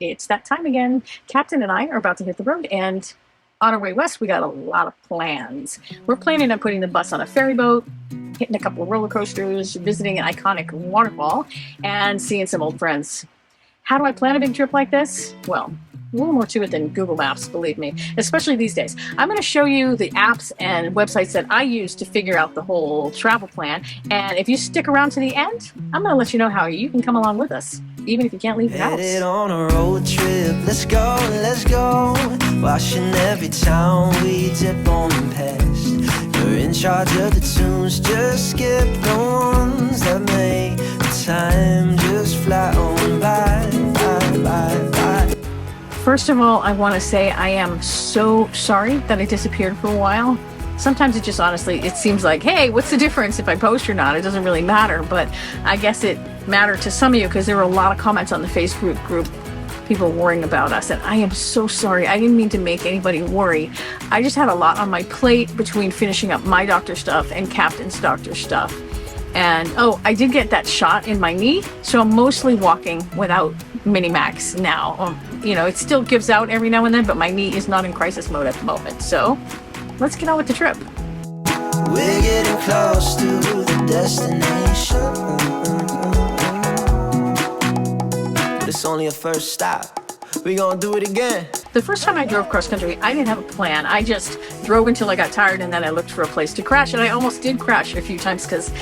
It's that time again. Captain and I are about to hit the road, and on our way west, we got a lot of plans. We're planning on putting the bus on a ferry boat, hitting a couple of roller coasters, visiting an iconic waterfall, and seeing some old friends. How do I plan a big trip like this? Well, a little more to it than Google Maps, believe me, especially these days. I'm going to show you the apps and websites that I use to figure out the whole travel plan. And if you stick around to the end, I'm going to let you know how you can come along with us, even if you can't leave the house. Headed on a road trip, let's go, let's go. Watching every town we dip on past. You're in charge of the tunes, just skip the ones that make the time just fly on by. First of all, I want to say I am so sorry that I disappeared for a while. Sometimes it just honestly, it seems like, hey, what's the difference if I post or not? It doesn't really matter, but I guess it mattered to some of you because there were a lot of comments on the Facebook group, people worrying about us, and I am so sorry. I didn't mean to make anybody worry. I just had a lot on my plate between finishing up my doctor stuff and Captain's doctor stuff. And oh, I did get that shot in my knee, so I'm mostly walking without Minimax now. You know, it still gives out every now and then, but my knee is not in crisis mode at the moment. So let's get on with the trip. We're getting close to the destination, but it's only a first stop. We gonna do it again. The first time I drove cross country, I didn't have a plan. I just drove until I got tired, and then I looked for a place to crash, and I almost did crash a few times because,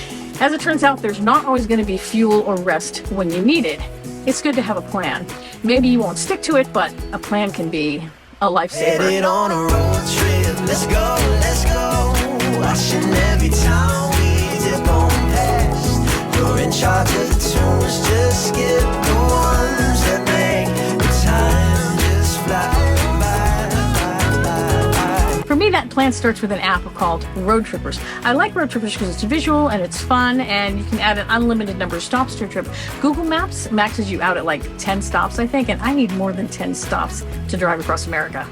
as it turns out, there's not always going to be fuel or rest when you need it. It's good to have a plan. Maybe you won't stick to it, but a plan can be a lifesaver. Headed on a road trip, let's go, let's go. Watching every town we dip on past. You're in charge of the tunes, just skip the ones that make the time just fly by. For me, that plan starts with an app called Road Trippers. I like Road Trippers because it's visual and it's fun, and you can add an unlimited number of stops to a trip. Google Maps maxes you out at like 10 stops, I think, and I need more than 10 stops to drive across America.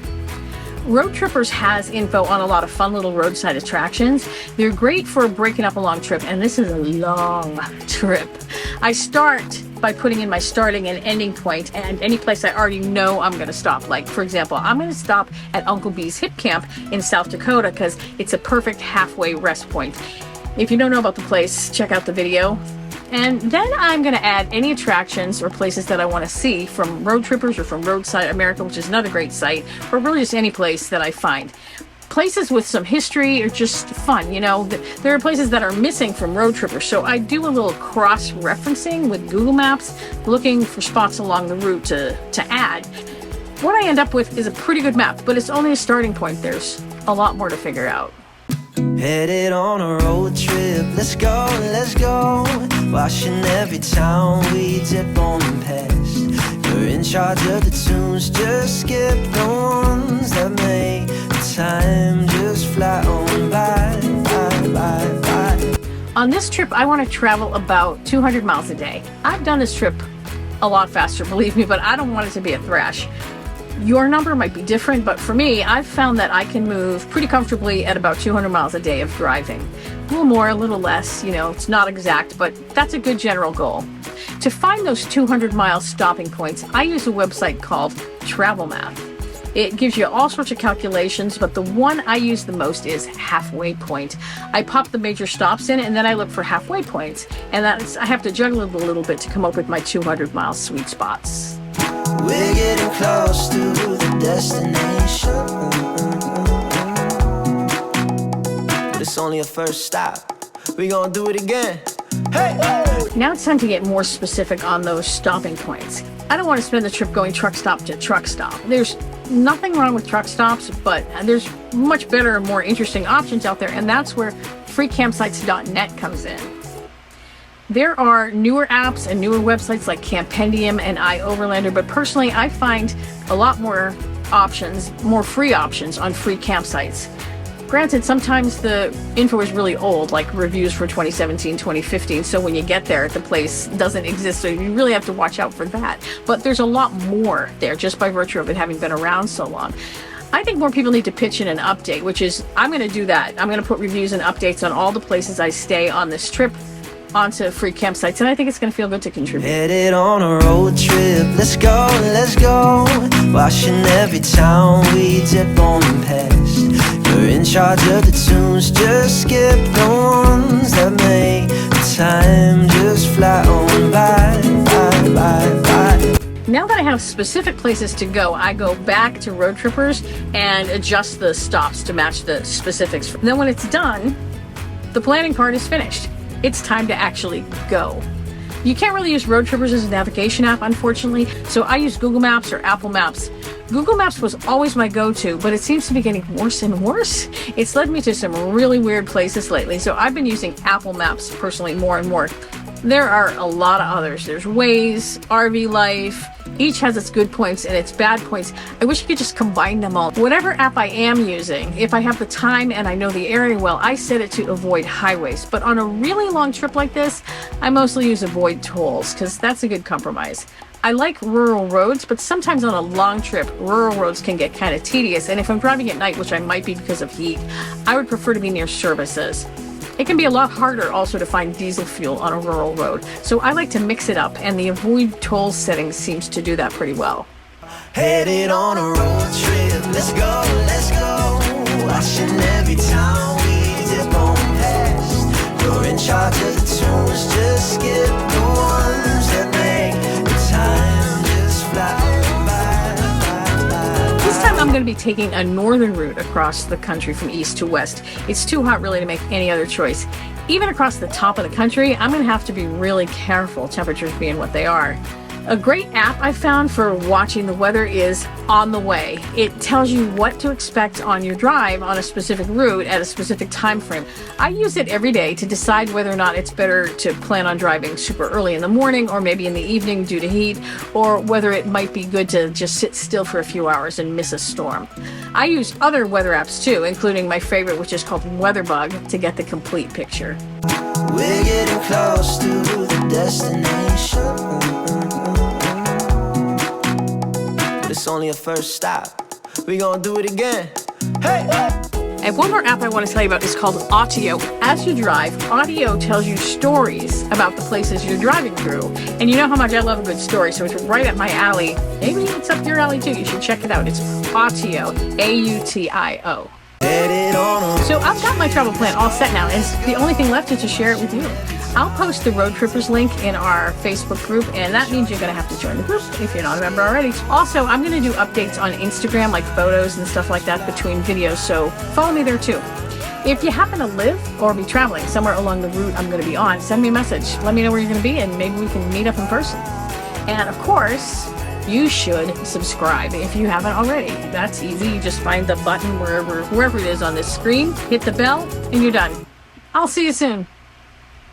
Road Trippers has info on a lot of fun little roadside attractions. They're great for breaking up a long trip, and this is a long trip. I start by putting in my starting and ending point, and any place I already know I'm going to stop. Like, for example, I'm going to stop at Uncle B's Hip Camp in South Dakota because it's a perfect halfway rest point. If you don't know about the place, check out the video. And then I'm going to add any attractions or places that I want to see from Road Trippers or from Roadside America, which is another great site, or really just any place that I find. Places with some history are just fun, you know. There are places that are missing from Road Trippers, so I do a little cross-referencing with Google Maps, looking for spots along the route to add. What I end up with is a pretty good map, but it's only a starting point. There's a lot more to figure out. Headed on a road trip, let's go, let's go. Watching every town we dip on past. You're in charge of the tunes, just skip the ones that make the time just fly on by. On this trip, I want to travel about 200 miles a day. I've done this trip a lot faster, believe me, but I don't want it to be a thrash. Your number might be different, but for me, I've found that I can move pretty comfortably at about 200 miles a day of driving. A little more, a little less, you know, it's not exact, but that's a good general goal. To find those 200-mile stopping points, I use a website called Travel Map. It gives you all sorts of calculations, but the one I use the most is Halfway Point. I pop the major stops in, and then I look for halfway points, and I have to juggle it a little bit to come up with my 200-mile sweet spots. We're getting close to the destination, but it's only a first stop. We gonna do it again. Hey! Now it's time to get more specific on those stopping points. I don't want to spend the trip going truck stop to truck stop. There's nothing wrong with truck stops, but there's much better and more interesting options out there, and that's where freecampsites.net comes in. There are newer apps and newer websites like Campendium and iOverlander, but personally I find a lot more options, more free options on free campsites. Granted, sometimes the info is really old, like reviews for 2017, 2015, so when you get there, the place doesn't exist, so you really have to watch out for that. But there's a lot more there just by virtue of it having been around so long. I think more people need to pitch in an update, which is, I'm going to do that. I'm going to put reviews and updates on all the places I stay on this trip onto free campsites, and I think it's going to feel good to contribute. Headed on a road trip, let's go, let's go. Watching every town we dip on past. You're in charge of the tunes, just skip the ones that make the time just fly on by, by, by. Now that I have specific places to go, I go back to Road Trippers and adjust the stops to match the specifics. And then when it's done, the planning part is finished. It's time to actually go. You can't really use Road Trippers as a navigation app, unfortunately, so I use Google Maps or Apple Maps. Google Maps was always my go-to, but it seems to be getting worse and worse. It's led me to some really weird places lately, so I've been using Apple Maps personally more and more. There are a lot of others. There's Waze, RV Life. Each has its good points and its bad points. I wish you could just combine them all. Whatever app I am using, if I have the time and I know the area well, I set it to avoid highways. But on a really long trip like this, I mostly use avoid tolls because that's a good compromise. I like rural roads, but sometimes on a long trip, rural roads can get kind of tedious. And if I'm driving at night, which I might be because of heat, I would prefer to be near services. It can be a lot harder also to find diesel fuel on a rural road, so I like to mix it up, and the avoid toll setting seems to do that pretty well. Headed on a road trip, let's go, let's go. Watching every town we dip on past. You're in charge of the tunes, just skip the ones that make the time just fly by. This time I'm going to be taking a northern route across the country from east to west. It's too hot really to make any other choice. Even across the top of the country, I'm going to have to be really careful, temperatures being what they are. A great app I found for watching the weather is On the Way. It tells you what to expect on your drive on a specific route at a specific time frame. I use it every day to decide whether or not it's better to plan on driving super early in the morning or maybe in the evening due to heat, or whether it might be good to just sit still for a few hours and miss a storm. I use other weather apps too, including my favorite, which is called WeatherBug, to get the complete picture. We're getting close to the destination. It's only a first stop. We gonna do it again. Hey! And one more app I want to tell you about is called Autio. As you drive, Autio tells you stories about the places you're driving through. And you know how much I love a good story, so it's right up my alley. Maybe it's up your alley too. You should check it out. It's Autio, A-U-T-I-O. So I've got my travel plan all set now, and the only thing left is to share it with you. I'll post the Road Trippers link in our Facebook group, and that means you're going to have to join the group if you're not a member already. Also, I'm going to do updates on Instagram, like photos and stuff like that between videos, so follow me there too. If you happen to live or be traveling somewhere along the route I'm going to be on, send me a message. Let me know where you're going to be, and maybe we can meet up in person. And of course, you should subscribe if you haven't already. That's easy. You just find the button wherever it is on this screen, hit the bell, and you're done. I'll see you soon.